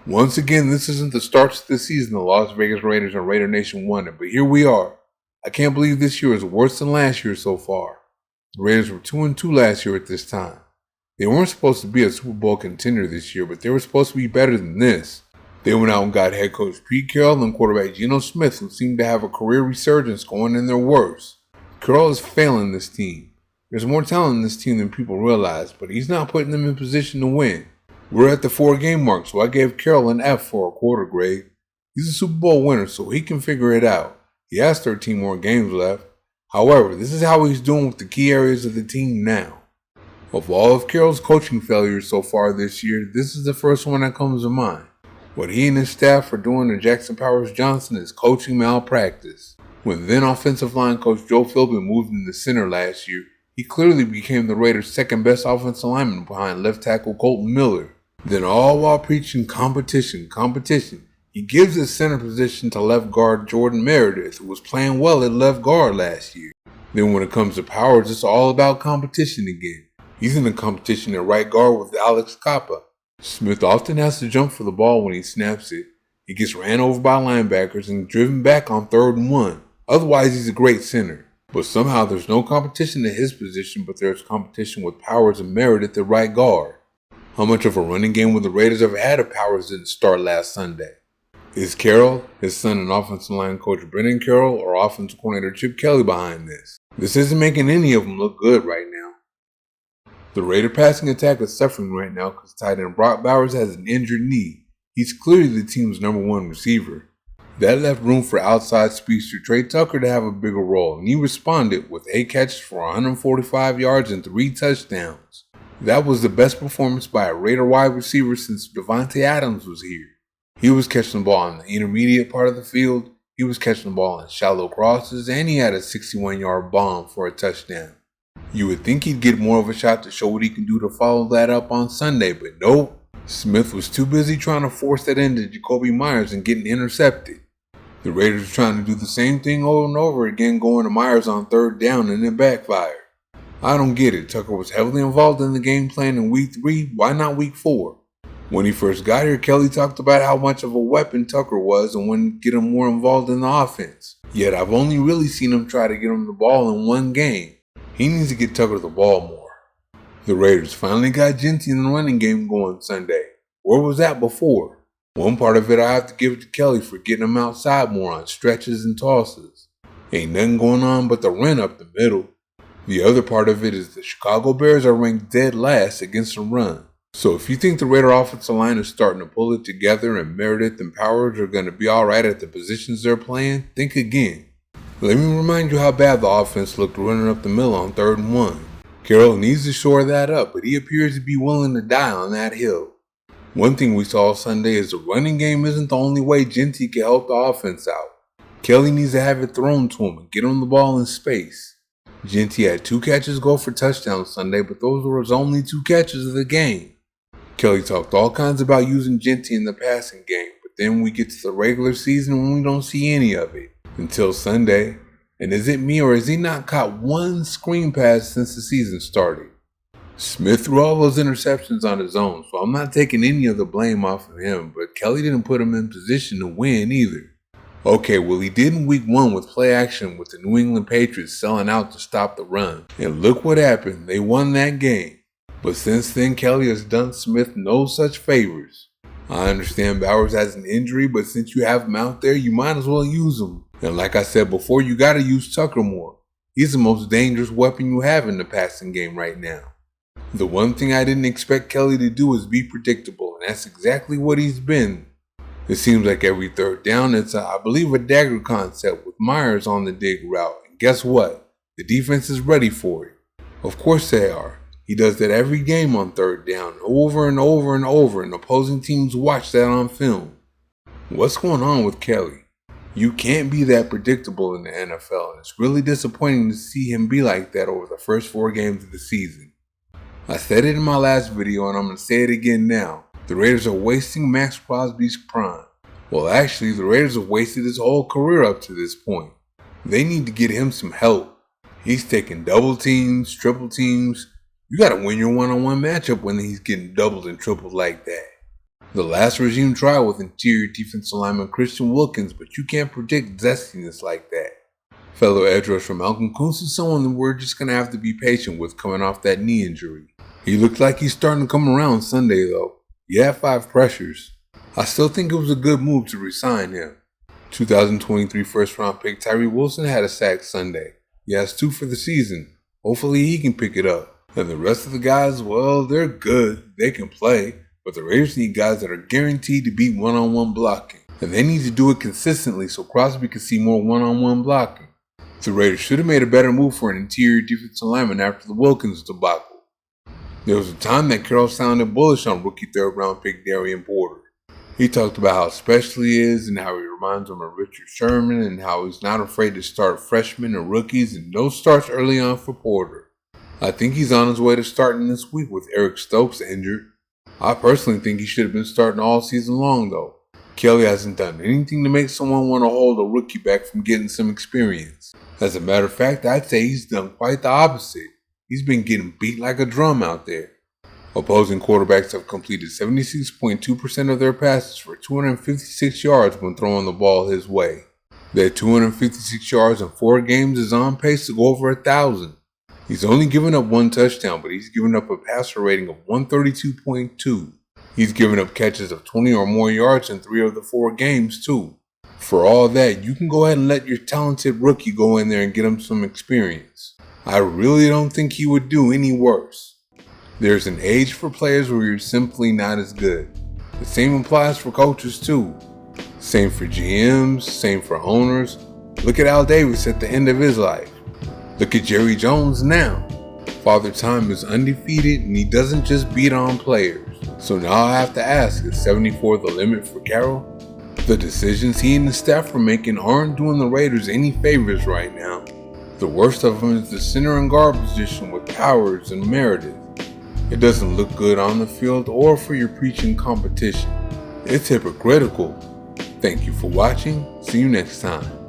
Once again, this isn't the start to the season the Las Vegas Raiders and Raider Nation wanted, but here we are. I can't believe this year is worse than last year so far. The Raiders were 2-2 last year at this time. They weren't supposed to be a Super Bowl contender this year, but they were supposed to be better than this. They went out and got head coach Pete Carroll and quarterback Geno Smith, who seemed to have a career resurgence going in their worst. Carroll is failing this team. There's more talent in this team than people realize, but he's not putting them in position to win. We're at the 4-game mark, so I gave Carroll an F for a quarter grade. He's a Super Bowl winner, so he can figure it out. He has 13 more games left. However, this is how he's doing with the key areas of the team now. Of all of Carroll's coaching failures so far this year, this is the first one that comes to mind. What he and his staff are doing to Jackson Powers Johnson is coaching malpractice. When then offensive line coach Joe Philbin moved into center last year, he clearly became the Raiders' second best offensive lineman behind left tackle Colton Miller. Then all while preaching competition, he gives his center position to left guard Jordan Meredith, who was playing well at left guard last year. Then when it comes to Powers, it's all about competition again. He's in the competition at right guard with Alex Capa. Smith often has to jump for the ball when he snaps it. He gets ran over by linebackers and driven back on 3rd and 1. Otherwise, he's a great center. But somehow there's no competition at his position, but there's competition with Powers and Meredith at right guard. How much of a running game would the Raiders ever had if Powers didn't start last Sunday? Is Carroll, his son and offensive line coach Brendan Carroll, or offensive coordinator Chip Kelly behind this? This isn't making any of them look good right now. The Raider passing attack is suffering right now because tight end Brock Bowers has an injured knee. He's clearly the team's #1 receiver. That left room for outside speedster Trey Tucker to have a bigger role, and he responded with 8 catches for 145 yards and 3 touchdowns. That was the best performance by a Raider wide receiver since Devontae Adams was here. He was catching the ball in the intermediate part of the field, he was catching the ball in shallow crosses, and he had a 61-yard bomb for a touchdown. You would think he'd get more of a shot to show what he can do to follow that up on Sunday, but nope. Smith was too busy trying to force that into Jacoby Myers and getting intercepted. The Raiders were trying to do the same thing over and over again, going to Myers on 3rd down, and it backfired. I don't get it. Tucker was heavily involved in the game plan in week 3. Why not week 4? When he first got here, Kelly talked about how much of a weapon Tucker was and wanted to get him more involved in the offense. Yet I've only really seen him try to get him the ball in 1 game. He needs to get Tucker the ball more. The Raiders finally got Genty in the running game going Sunday. Where was that before? One part of it I have to give to Kelly for getting him outside more on stretches and tosses. Ain't nothing going on but the run up the middle. The other part of it is the Chicago Bears are ranked dead last against the run. So if you think the Raider offensive line is starting to pull it together and Meredith and Powers are going to be alright at the positions they're playing, think again. Let me remind you how bad the offense looked running up the middle on 3rd and 1. Carroll needs to shore that up, but he appears to be willing to die on that hill. One thing we saw Sunday is the running game isn't the only way Genty can help the offense out. Kelly needs to have it thrown to him and get him the ball in space. Genty had 2 catches go for touchdowns Sunday, but those were his only 2 catches of the game. Kelly talked all kinds about using Genty in the passing game, but then we get to the regular season and we don't see any of it. Until Sunday. And is it me or has he not caught 1 screen pass since the season started? Smith threw all those interceptions on his own, so I'm not taking any of the blame off of him, but Kelly didn't put him in position to win either. Okay, well he did in week 1 with play action with the New England Patriots selling out to stop the run. And look what happened, they won that game. But since then, Kelly has done Smith no such favors. I understand Bowers has an injury, but since you have him out there, you might as well use him. And like I said before, you gotta use Tucker more. He's the most dangerous weapon you have in the passing game right now. The one thing I didn't expect Kelly to do is be predictable, and that's exactly what he's been. It seems like every 3rd down, it's I believe a dagger concept with Myers on the dig route. And guess what? The defense is ready for it. Of course they are. He does that every game on 3rd down, over and over and over, and opposing teams watch that on film. What's going on with Kelly? You can't be that predictable in the NFL, and it's really disappointing to see him be like that over the first 4 games of the season. I said it in my last video, and I'm going to say it again now. The Raiders are wasting Max Crosby's prime. Well, actually, the Raiders have wasted his whole career up to this point. They need to get him some help. He's taking double teams, triple teams. You got to win your one-on-one matchup when he's getting doubled and tripled like that. The last regime tried with interior defensive lineman Christian Wilkins, but you can't predict zestiness like that. Fellow edge rusher Malcolm Kuntz is someone that we're just going to have to be patient with coming off that knee injury. He looked like he's starting to come around Sunday though. He had 5 pressures. I still think it was a good move to resign him. 2023 first round pick Tyree Wilson had a sack Sunday. He has 2 for the season. Hopefully he can pick it up. And the rest of the guys, well, they're good. They can play. But the Raiders need guys that are guaranteed to beat one-on-one blocking. And they need to do it consistently so Crosby can see more one-on-one blocking. The Raiders should have made a better move for an interior defensive lineman after the Wilkins debacle. There was a time that Carroll sounded bullish on rookie third-round pick Darian Porter. He talked about how special he is and how he reminds him of Richard Sherman and how he's not afraid to start freshmen and rookies and no starts early on for Porter. I think he's on his way to starting this week with Eric Stokes injured. I personally think he should have been starting all season long though. Kelly hasn't done anything to make someone want to hold a rookie back from getting some experience. As a matter of fact, I'd say he's done quite the opposite. He's been getting beat like a drum out there. Opposing quarterbacks have completed 76.2% of their passes for 256 yards when throwing the ball his way. That 256 yards in 4 games is on pace to go over 1,000. He's only given up 1 touchdown, but he's given up a passer rating of 132.2. He's given up catches of 20 or more yards in 3 of the 4 games too. For all that, you can go ahead and let your talented rookie go in there and get him some experience. I really don't think he would do any worse. There's an age for players where you're simply not as good. The same applies for coaches too. Same for GMs, same for owners. Look at Al Davis at the end of his life. Look at Jerry Jones now. Father Time is undefeated and he doesn't just beat on players. So now I have to ask, is 74 the limit for Carroll? The decisions he and the staff are making aren't doing the Raiders any favors right now. The worst of them is the center and guard position with Powers and Meredith. It doesn't look good on the field or for your preaching competition. It's hypocritical. Thank you for watching. See you next time.